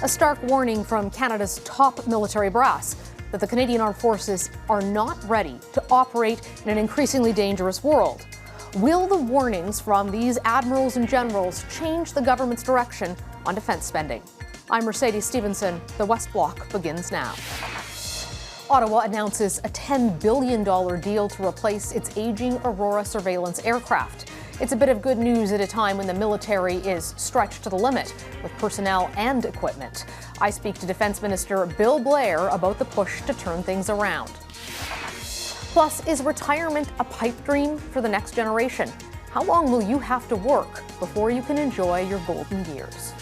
A stark warning from Canada's top military brass that the Canadian Armed Forces are not ready to operate in an increasingly dangerous world. Will the warnings from these admirals and generals change the government's direction on defence spending? I'm Mercedes Stephenson. The West Block begins now. Ottawa announces a $10 billion deal to replace its aging Aurora surveillance aircraft. It's a bit of good news at a time when the military is stretched to the limit with personnel and equipment. I speak to Defence Minister Bill Blair about the push to turn things around. Plus, is retirement a pipe dream for the next generation? How long will you have to work before you can enjoy your golden years?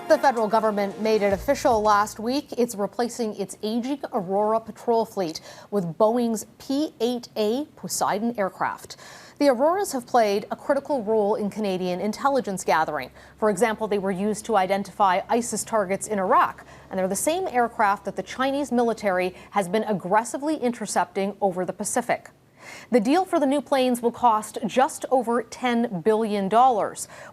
The federal government made it official last week. It's replacing its aging Aurora patrol fleet with Boeing's P-8A Poseidon aircraft. The Auroras have played a critical role in Canadian intelligence gathering. For example, they were used to identify ISIS targets in Iraq, and they're the same aircraft that the Chinese military has been aggressively intercepting over the Pacific. The deal for the new planes will cost just over $10 billion,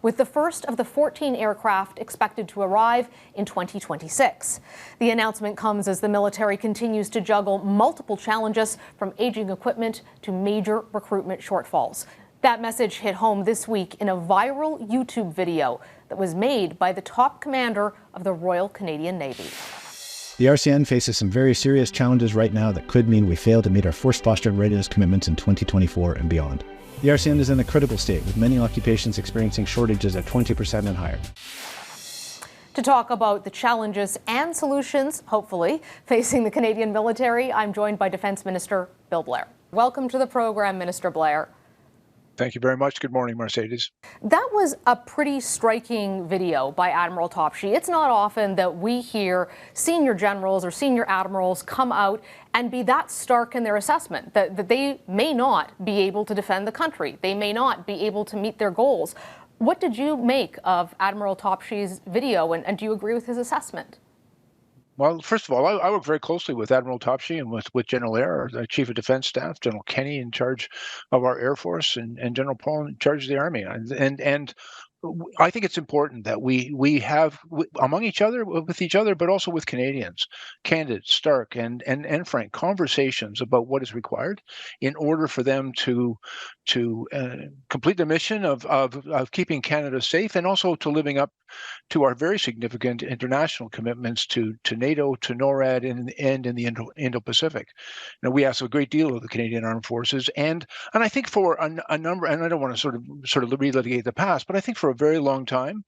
with the first of the 14 aircraft expected to arrive in 2026. The announcement comes as the military continues to juggle multiple challenges, from aging equipment to major recruitment shortfalls. That message hit home this week in a viral YouTube video that was made by the top commander of the Royal Canadian Navy. The RCN faces some very serious challenges right now that could mean we fail to meet our force posture and readiness commitments in 2024 and beyond. The RCN is in a critical state, with many occupations experiencing shortages at 20% and higher. To talk about the challenges and solutions, hopefully, facing the Canadian military, I'm joined by Defence Minister Bill Blair. Welcome to the program, Minister Blair. Thank you very much. Good morning, Mercedes. That was a pretty striking video by Admiral Topshee. It's not often that we hear senior generals or senior admirals come out and be that stark in their assessment that they may not be able to defend the country. They may not be able to meet their goals. What did you make of Admiral Topshee's video, and do you agree with his assessment? Well, first of all, I work very closely with Admiral Topshee and with General Eyre, our Chief of Defence Staff, General Kenny in charge of our Air Force, and General Paul in charge of the Army. And I think it's important that we have among each other, with each other, but also with Canadians, candid, stark, and frank conversations about what is required in order for them to complete the mission of keeping Canada safe, and also to living up to our very significant international commitments to NATO, to NORAD, and in the Indo-Pacific. Now, we ask a great deal of the Canadian Armed Forces, and I think for a number, and I don't want to sort of relitigate the past, but I think for a very long time,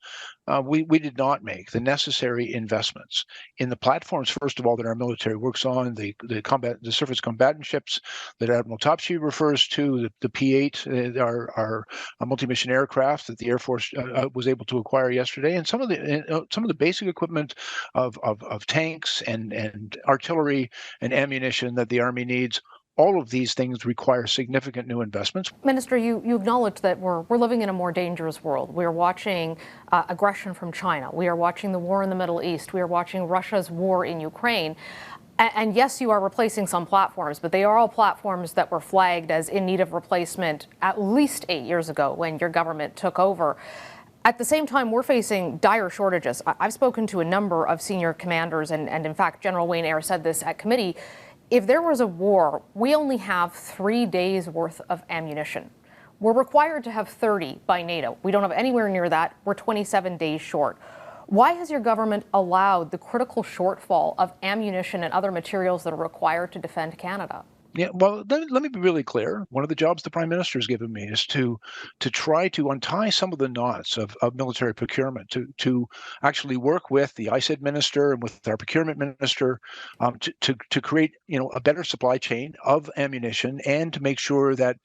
we did not make the necessary investments in the platforms, first of all, that our military works on, the surface combatant ships that Admiral Topshee refers to, the P-8, our multi-mission aircraft that the Air Force was able to acquire yesterday, and some of the basic equipment of tanks and artillery and ammunition that the Army needs. All of these things require significant new investments. Minister, you acknowledge that we're living in a more dangerous world. We are watching aggression from China. We are watching the war in the Middle East. We are watching Russia's war in Ukraine. And yes, you are replacing some platforms, but they are all platforms that were flagged as in need of replacement at least 8 years ago when your government took over. At the same time, we're facing dire shortages. I've spoken to a number of senior commanders, and in fact, General Wayne Eyre said this at committee. If there was a war, we only have 3 days worth of ammunition. We're required to have 30 by NATO. We don't have anywhere near that. We're 27 days short. Why has your government allowed the critical shortfall of ammunition and other materials that are required to defend Canada? Yeah, well, let me be really clear. One of the jobs the Prime Minister has given me is to try to untie some of the knots of military procurement, to actually work with the ISID minister and with our procurement minister to create a better supply chain of ammunition, and to make sure that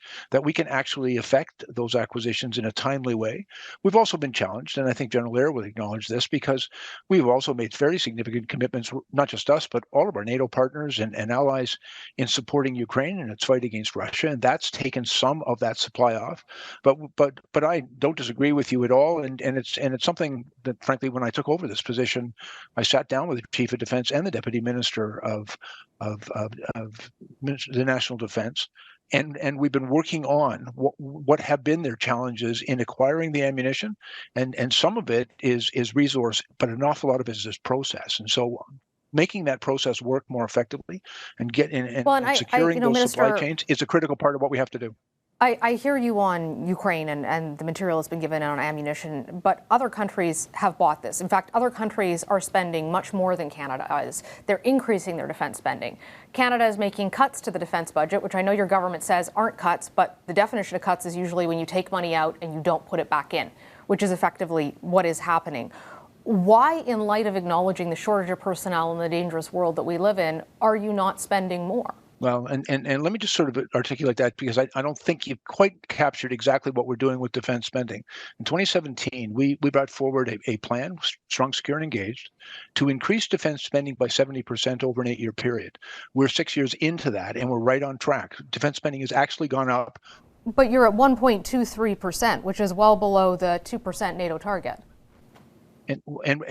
we can actually effect those acquisitions in a timely way. We've also been challenged, and I think General Eyre would acknowledge this, because we've also made very significant commitments, not just us, but all of our NATO partners and allies, in supporting Ukraine and its fight against Russia, and that's taken some of that supply off. But I don't disagree with you at all, and it's something that, frankly, when I took over this position, I sat down with the Chief of Defence and the Deputy Minister of the National Defence, and we've been working on what have been their challenges in acquiring the ammunition, and some of it is resource, but an awful lot of it is process, and so making that process work more effectively and securing those Minister, supply chains is a critical part of what we have to do. I hear you on Ukraine and the material has been given on ammunition, but other countries have bought this. In fact, other countries are spending much more than Canada is. They're increasing their defense spending. Canada is making cuts to the defense budget, which I know your government says aren't cuts, but the definition of cuts is usually when you take money out and you don't put it back in, which is effectively what is happening. Why, in light of acknowledging the shortage of personnel in the dangerous world that we live in, are you not spending more? Well, and let me just sort of articulate that, because I don't think you've quite captured exactly what we're doing with defense spending. In 2017, we brought forward a plan, Strong, Secure, and Engaged, to increase defense spending by 70% over an 8-year period. We're 6 years into that, and we're right on track. Defense spending has actually gone up. But you're at 1.23%, which is well below the 2% NATO target.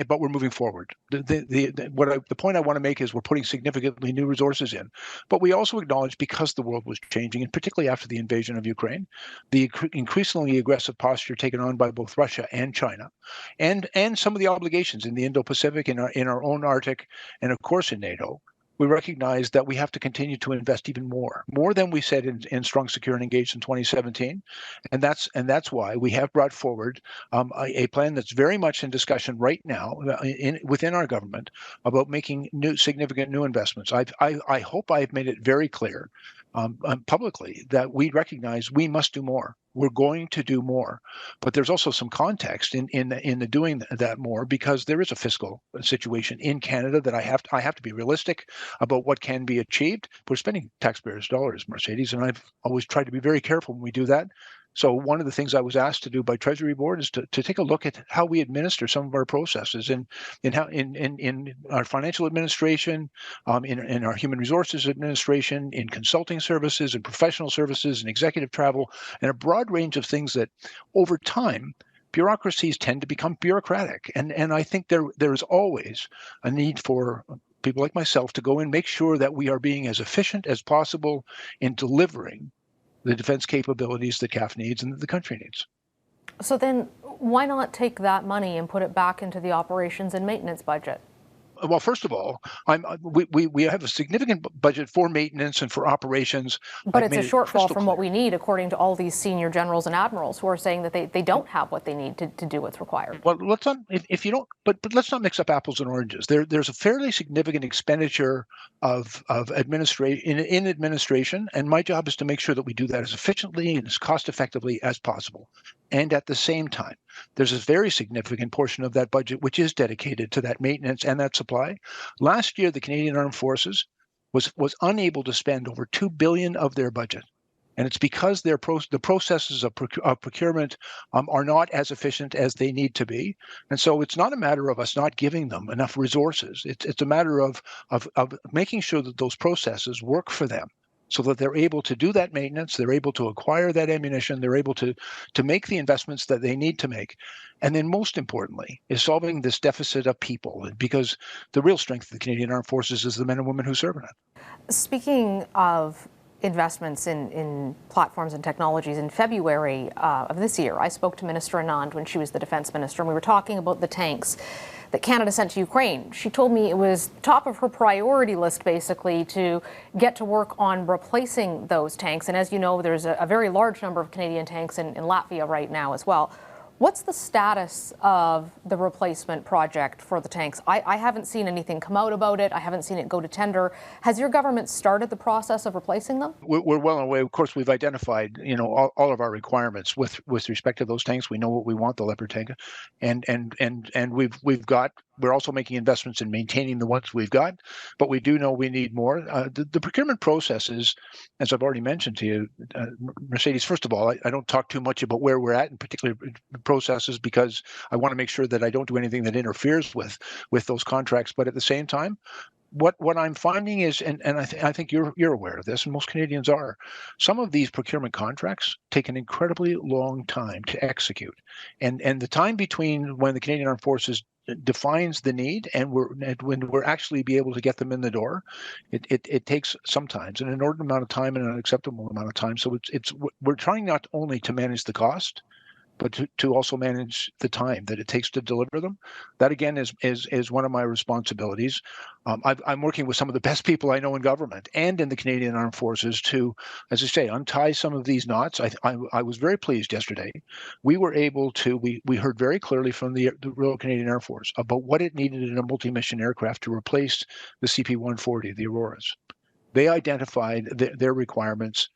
But we're moving forward. The point I want to make is we're putting significantly new resources in, but we also acknowledge, because the world was changing, and particularly after the invasion of Ukraine, the increasingly aggressive posture taken on by both Russia and China, and some of the obligations in the Indo-Pacific, in our own Arctic, and of course in NATO. We recognize that we have to continue to invest even more than we said in Strong, Secure, and Engaged in 2017, and that's why we have brought forward a plan that's very much in discussion right now within our government about making significant new investments. I hope I've made it very clear publicly that we recognize we must do more. We're going to do more, but there's also some context in the doing that more, because there is a fiscal situation in Canada that I have to be realistic about what can be achieved. We're spending taxpayers' dollars, Mercedes, and I've always tried to be very careful when we do that. So one of the things I was asked to do by Treasury Board is to take a look at how we administer some of our processes in our financial administration, in our human resources administration, in consulting services and professional services and executive travel, and a broad range of things that over time bureaucracies tend to become bureaucratic. And I think there is always a need for people like myself to go and make sure that we are being as efficient as possible in delivering the defense capabilities that CAF needs and that the country needs. So then why not take that money and put it back into the operations and maintenance budget? Well, first of all, we have a significant budget for maintenance and for operations. But it's a shortfall from what we need, according to all these senior generals and admirals who are saying that they don't have what they need to do what's required. Well, let's not, if you don't, but let's not mix up apples and oranges. There's a fairly significant expenditure of administration in administration, and my job is to make sure that we do that as efficiently and as cost effectively as possible. And at the same time, there's a very significant portion of that budget which is dedicated to that maintenance and that supply. Last year, the Canadian Armed Forces was unable to spend over $2 billion of their budget. And it's because the processes of procurement are not as efficient as they need to be. And so it's not a matter of us not giving them enough resources. It's a matter of making sure that those processes work for them, so that they're able to do that maintenance, they're able to acquire that ammunition, they're able to make the investments that they need to make. And then most importantly is solving this deficit of people, because the real strength of the Canadian Armed Forces is the men and women who serve in it. Speaking of investments in platforms and technologies, in February of this year, I spoke to Minister Anand when she was the Defence Minister, and we were talking about the tanks that Canada sent to Ukraine. She told me it was top of her priority list, basically, to get to work on replacing those tanks. And as you know, there's a very large number of Canadian tanks in Latvia right now as well. What's the status of the replacement project for the tanks? I haven't seen anything come out about it. I haven't seen it go to tender. Has your government started the process of replacing them? We're well on the way. Of course, we've identified, all of our requirements with respect to those tanks. We know what we want, the Leopard tank, and we're also making investments in maintaining the ones we've got, but we do know we need more. The procurement process is, as I've already mentioned to you, Mercedes, first of all, I don't talk too much about where we're at in particular processes, because I want to make sure that I don't do anything that interferes with those contracts. But at the same time, what I'm finding is, and I think you're aware of this, and most Canadians are, some of these procurement contracts take an incredibly long time to execute, and the time between when the Canadian Armed Forces defines the need and when we're actually be able to get them in the door, it takes sometimes an inordinate amount of time and an unacceptable amount of time. So we're trying not only to manage the cost, but to also manage the time that it takes to deliver them. That again is one of my responsibilities. I'm working with some of the best people I know in government and in the Canadian Armed Forces to, as I say, untie some of these knots. I was very pleased yesterday. We were able to, we heard very clearly from the Royal Canadian Air Force about what it needed in a multi-mission aircraft to replace the CP-140, the Auroras. They identified their requirements.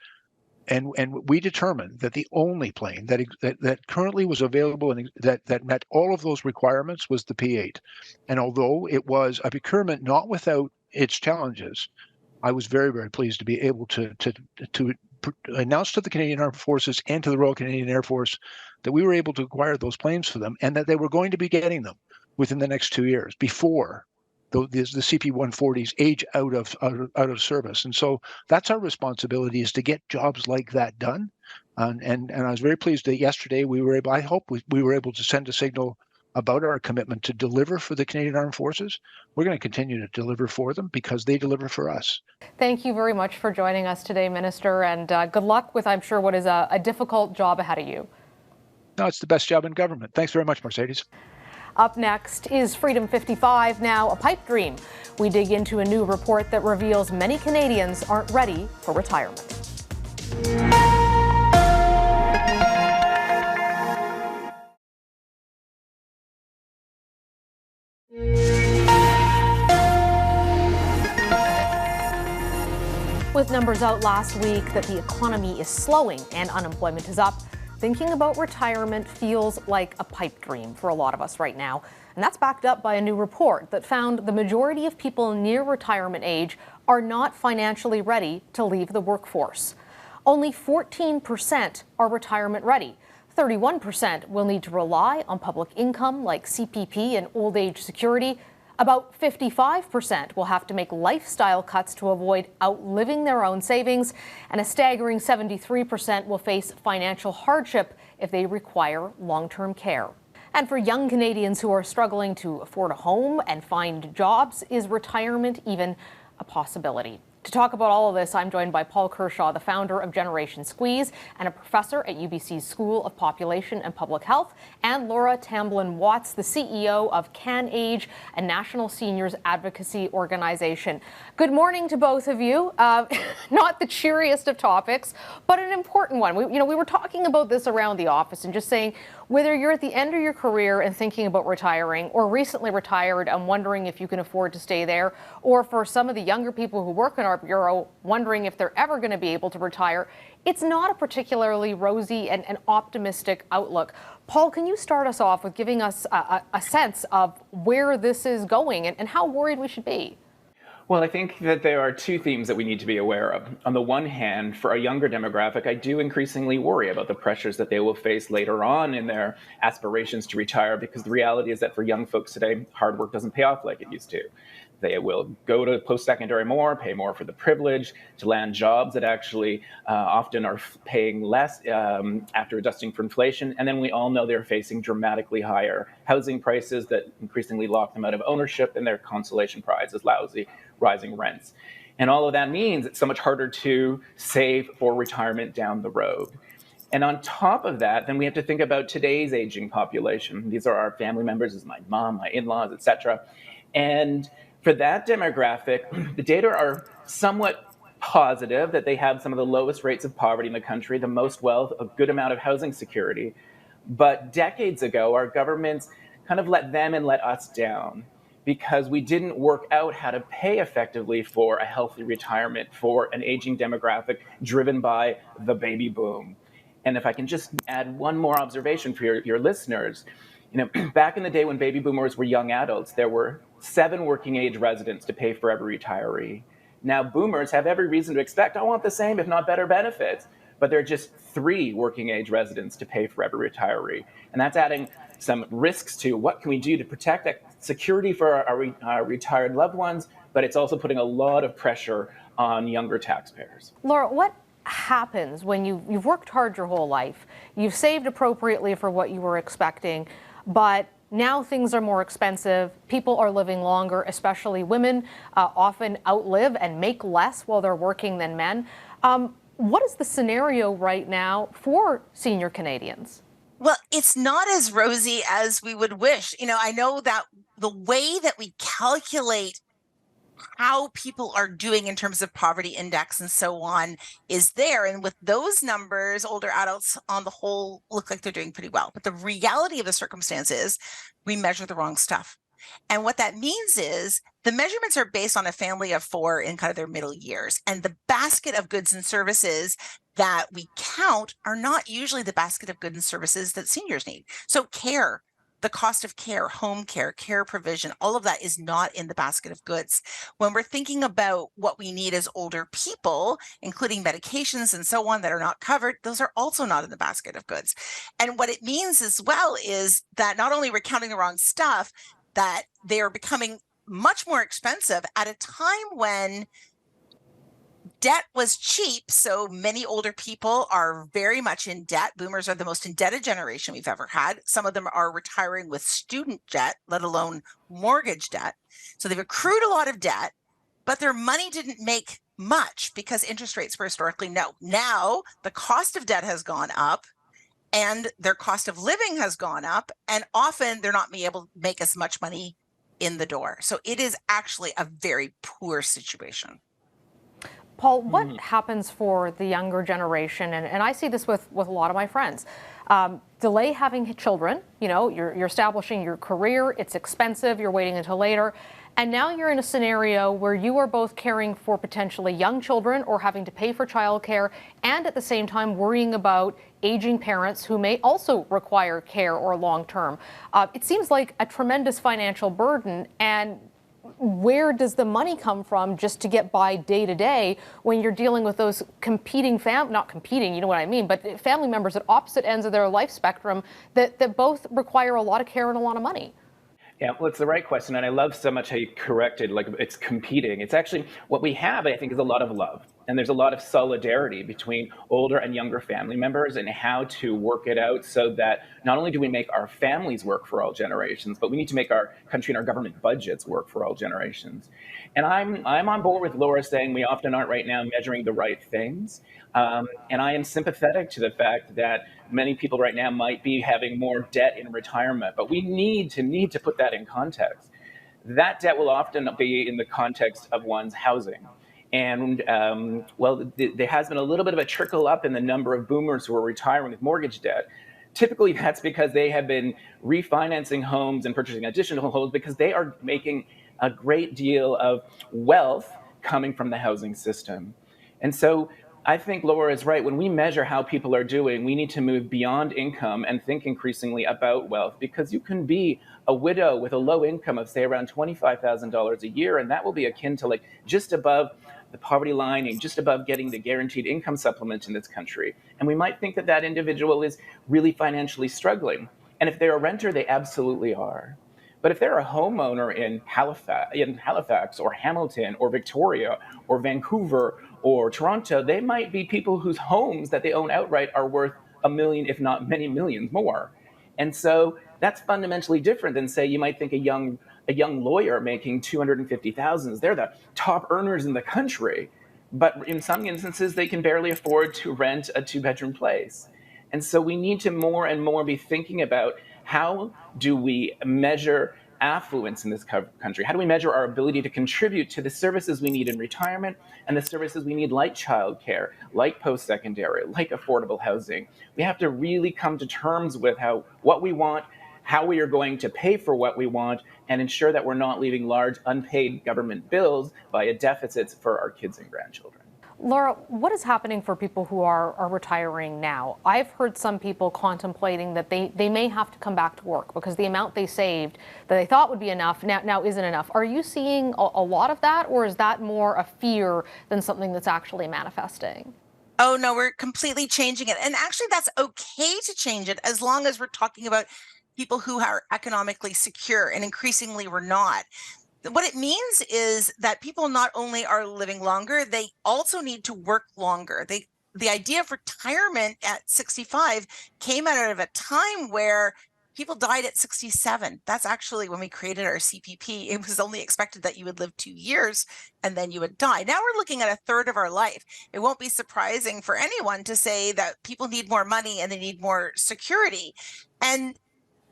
And we determined that the only plane that currently was available and that met all of those requirements was the P-8. And although it was a procurement not without its challenges, I was very, very pleased to be able to announce to the Canadian Armed Forces and to the Royal Canadian Air Force that we were able to acquire those planes for them and that they were going to be getting them within the next 2 years before the CP-140s age out of service. And so that's our responsibility, is to get jobs like that done. And I was very pleased that yesterday we were able, I hope we were able to send a signal about our commitment to deliver for the Canadian Armed Forces. We're going to continue to deliver for them because they deliver for us. Thank you very much for joining us today, Minister, and good luck with, I'm sure, what is a difficult job ahead of you. No, it's the best job in government. Thanks very much, Mercedes. Up next, is Freedom 55 now a pipe dream? We dig into a new report that reveals many Canadians aren't ready for retirement. With numbers out last week that the economy is slowing and unemployment is up, thinking about retirement feels like a pipe dream for a lot of us right now. And that's backed up by a new report that found the majority of people near retirement age are not financially ready to leave the workforce. Only 14% are retirement ready. 31% will need to rely on public income like CPP and old age security. About 55% will have to make lifestyle cuts to avoid outliving their own savings, and a staggering 73% will face financial hardship if they require long-term care. And for young Canadians who are struggling to afford a home and find jobs, is retirement even a possibility? To talk about all of this, I'm joined by Paul Kershaw, the founder of Generation Squeeze and a professor at UBC's School of Population and Public Health, and Laura Tamblyn-Watts, the CEO of CanAge, a national seniors advocacy organization. Good morning to both of you. Not the cheeriest of topics, but an important one. We were talking about this around the office and just saying, whether you're at the end of your career and thinking about retiring, or recently retired and wondering if you can afford to stay there, or for some of the younger people who work in our bureau wondering if they're ever going to be able to retire, it's not a particularly rosy and optimistic outlook. Paul, can you start us off with giving us a sense of where this is going and how worried we should be? Well, I think that there are two themes that we need to be aware of. On the one hand, for a younger demographic, I do increasingly worry about the pressures that they will face later on in their aspirations to retire, because the reality is that for young folks today, hard work doesn't pay off like it used to. They will go to post-secondary more, pay more for the privilege, to land jobs that actually often are paying less after adjusting for inflation. And then we all know they're facing dramatically higher housing prices that increasingly lock them out of ownership, and their consolation prize is lousy rising rents. And all of that means it's so much harder to save for retirement down the road. And on top of that, then we have to think about today's aging population. These are our family members, this is my mom, my in-laws, etc. And for that demographic, the data are somewhat positive that they have some of the lowest rates of poverty in the country, the most wealth, a good amount of housing security. But decades ago, our governments kind of let them and let us down, because we didn't work out how to pay effectively for a healthy retirement for an aging demographic driven by the baby boom. And if I can just add one more observation for your listeners, back in the day when baby boomers were young adults, there were 7 working age residents to pay for every retiree. Now boomers have every reason to expect, I want the same, if not better benefits, but there are just 3 working age residents to pay for every retiree. And that's adding some risks to what can we do to protect that security for our retired loved ones, but it's also putting a lot of pressure on younger taxpayers. Laura, what happens when you've worked hard your whole life, you've saved appropriately for what you were expecting, but now things are more expensive, people are living longer, especially women often outlive and make less while they're working than men. What is the scenario right now for senior Canadians? Well, it's not as rosy as we would wish. I know that the way that we calculate how people are doing in terms of poverty index and so on is there. And with those numbers, older adults on the whole look like they're doing pretty well. But the reality of the circumstance is we measure the wrong stuff. And what that means is the measurements are based on a family of 4 in kind of their middle years. And the basket of goods and services that we count are not usually the basket of goods and services that seniors need. So care, the cost of care, home care, care provision, all of that is not in the basket of goods. When we're thinking about what we need as older people, including medications and so on that are not covered, those are also not in the basket of goods. And what it means as well is that not only we're counting the wrong stuff, that they are becoming much more expensive at a time when debt was cheap. So many older people are very much in debt. Boomers are the most indebted generation we've ever had. Some of them are retiring with student debt, let alone mortgage debt. So they've accrued a lot of debt, but their money didn't make much because interest rates were historically low. Now the cost of debt has gone up and their cost of living has gone up, and often they're not able to make as much money in the door. So it is actually a very poor situation. Paul, what happens for the younger generation, and I see this with a lot of my friends, delay having children, you're establishing your career, it's expensive, you're waiting until later, and now you're in a scenario where you are both caring for potentially young children or having to pay for childcare, and at the same time worrying about aging parents who may also require care or long-term. It seems like a tremendous financial burden, and where does the money come from just to get by day to day when you're dealing with those competing not competing, you know what I mean, but family members at opposite ends of their life spectrum that both require a lot of care and a lot of money? Yeah, well, it's the right question. And I love so much how you corrected, like it's competing. It's actually what we have, I think, is a lot of love. And there's a lot of solidarity between older and younger family members and how to work it out so that not only do we make our families work for all generations, but we need to make our country and our government budgets work for all generations. And I'm on board with Laura saying we often aren't right now measuring the right things. And I am sympathetic to the fact that many people right now might be having more debt in retirement, but we need to put that in context. That debt will often be in the context of one's housing. And there has been a little bit of a trickle up in the number of boomers who are retiring with mortgage debt. Typically, that's because they have been refinancing homes and purchasing additional homes because they are making a great deal of wealth coming from the housing system. And so I think Laura is right. When we measure how people are doing, we need to move beyond income and think increasingly about wealth, because you can be a widow with a low income of, say, around $25,000 a year, and that will be akin to like just above the poverty line and just above getting the guaranteed income supplement in this country. And we might think that that individual is really financially struggling. And if they're a renter, they absolutely are. But if they're a homeowner in Halifax or Hamilton or Victoria or Vancouver or Toronto, they might be people whose homes that they own outright are worth $1 million, if not many millions more. And so that's fundamentally different than, say, you might think a young lawyer making $250,000. They're the top earners in the country. But in some instances, they can barely afford to rent a 2-bedroom place. And so we need to more and more be thinking about how do we measure affluence in this country? How do we measure our ability to contribute to the services we need in retirement and the services we need like childcare, like post-secondary, like affordable housing? We have to really come to terms with what we want, how we are going to pay for what we want, and ensure that we're not leaving large unpaid government bills via deficits for our kids and grandchildren. Laura, what is happening for people who are retiring now? I've heard some people contemplating that they may have to come back to work because the amount they saved that they thought would be enough now isn't enough. Are you seeing a lot of that, or is that more a fear than something that's actually manifesting? Oh, no, we're completely changing it. And actually, that's okay to change it as long as we're talking about people who are economically secure, and increasingly we're not. What it means is that people not only are living longer, they also need to work longer. The idea of retirement at 65 came out of a time where people died at 67. That's actually when we created our CPP. It was only expected that you would live 2 years and then you would die. Now we're looking at a third of our life. It won't be surprising for anyone to say that people need more money and they need more security. And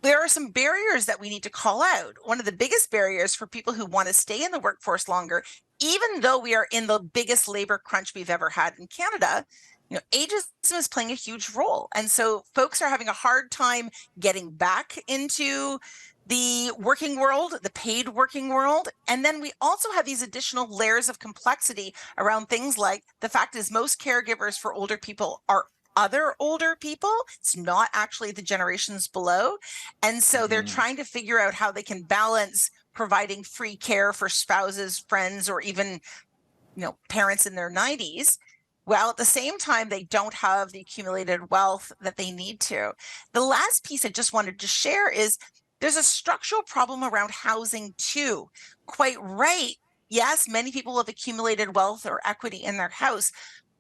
there are some barriers that we need to call out. One of the biggest barriers for people who want to stay in the workforce longer, even though we are in the biggest labor crunch we've ever had in Canada, ageism is playing a huge role. And so folks are having a hard time getting back into the working world, the paid working world. And then we also have these additional layers of complexity around things like the fact is most caregivers for older people are other older people. It's not actually the generations below. And so they're trying to figure out how they can balance providing free care for spouses, friends, or even, parents in their 90s, while at the same time, they don't have the accumulated wealth that they need to. The last piece I just wanted to share is there's a structural problem around housing too. Quite right. Yes, many people have accumulated wealth or equity in their house,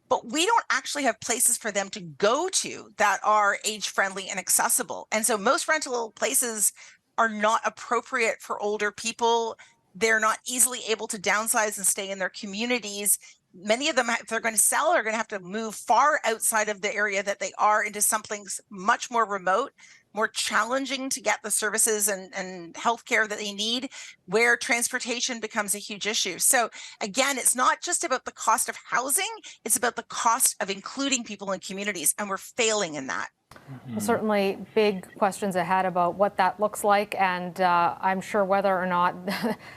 but we don't actually have places for them to go to that are age-friendly and accessible. And so most rental places are not appropriate for older people. They're not easily able to downsize and stay in their communities. Many of them, if they're going to sell, are going to have to move far outside of the area that they are into something much more remote, more challenging to get the services and healthcare that they need, where transportation becomes a huge issue. So again, it's not just about the cost of housing, it's about the cost of including people in communities, and we're failing in that. Well, certainly big questions ahead about what that looks like, and I'm sure whether or not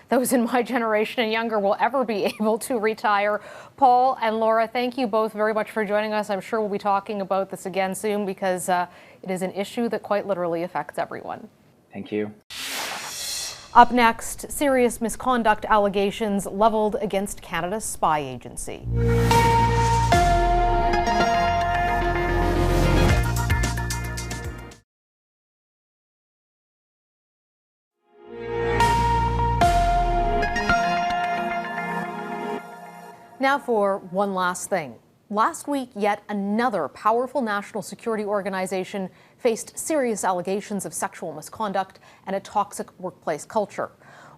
those in my generation and younger will ever be able to retire. Paul and Laura, thank you both very much for joining us. I'm sure we'll be talking about this again soon because it is an issue that quite literally affects everyone. Thank you. Up next, serious misconduct allegations leveled against Canada's spy agency. Now for one last thing. Last week, yet another powerful national security organization faced serious allegations of sexual misconduct and a toxic workplace culture.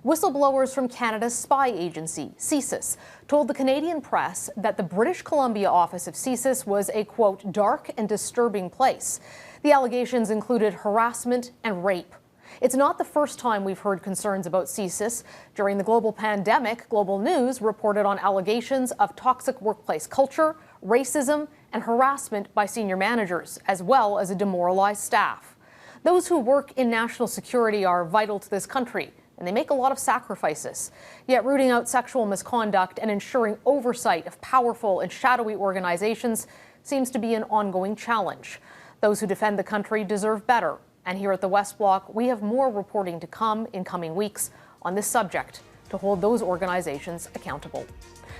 Whistleblowers from Canada's spy agency, CSIS, told the Canadian press that the British Columbia office of CSIS was a, quote, dark and disturbing place. The allegations included harassment and rape. It's not the first time we've heard concerns about CSIS. During the global pandemic, Global News reported on allegations of toxic workplace culture, racism, and harassment by senior managers, as well as a demoralized staff. Those who work in national security are vital to this country, and they make a lot of sacrifices. Yet rooting out sexual misconduct and ensuring oversight of powerful and shadowy organizations seems to be an ongoing challenge. Those who defend the country deserve better. And here at the West Block, we have more reporting to come in coming weeks on this subject to hold those organizations accountable.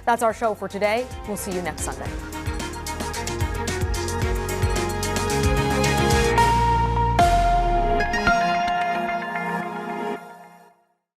That's our show for today. We'll see you next Sunday.